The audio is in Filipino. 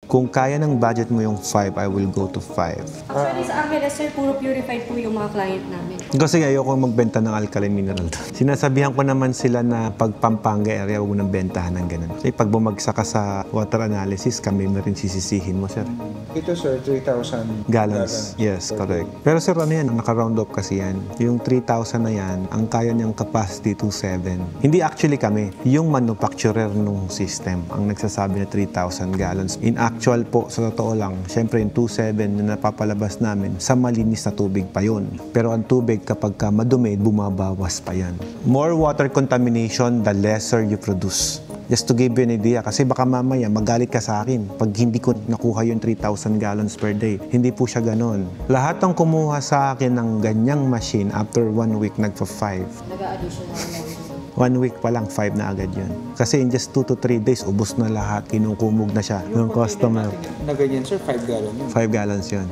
Kung kaya ng budget mo yung 5, I will go to 5. Actually, sa amin, sir, puro purified po yung mga client namin. Kasi ayoko magbenta ng alkaline mineral doon. Sinasabihan ko naman sila na pag Pampanga area, huwag mo nang bentahan ng ganun. Kasi pag bumagsak ka sa water analysis, kami mo rin sisisihin mo, sir. Ito sir, 3,000 Gallons. Yes, correct. Pero sir, ano yan? Naka-round up kasi yan. Yung 3,000 na yan, ang kaya niyang capacity 2,700. Hindi actually kami. Yung manufacturer nung system ang nagsasabi na 3,000 gallons. In actual po, sa totoo lang, syempre yung 2,700 na napapalabas namin, sa malinis na tubig pa yun. Pero ang tubig, kapag ka madumi, bumabawas pa yan. More water contamination, the lesser you produce. Just to give you an idea, kasi baka mamaya magalit ka sa akin pag hindi ko nakuha yung 3,000 gallons per day. Hindi po siya ganon. Lahat ng kumuha sa akin ng ganyang machine, after 1 week, nagpa-5. Nag-a-additional lang. 1 week pa lang, 5 na agad yun. Kasi in just 2 to 3 days, ubos na lahat. Kinukumog na siya ng customer. na ganyan sir, 5 gallon yun. 5 gallons yun.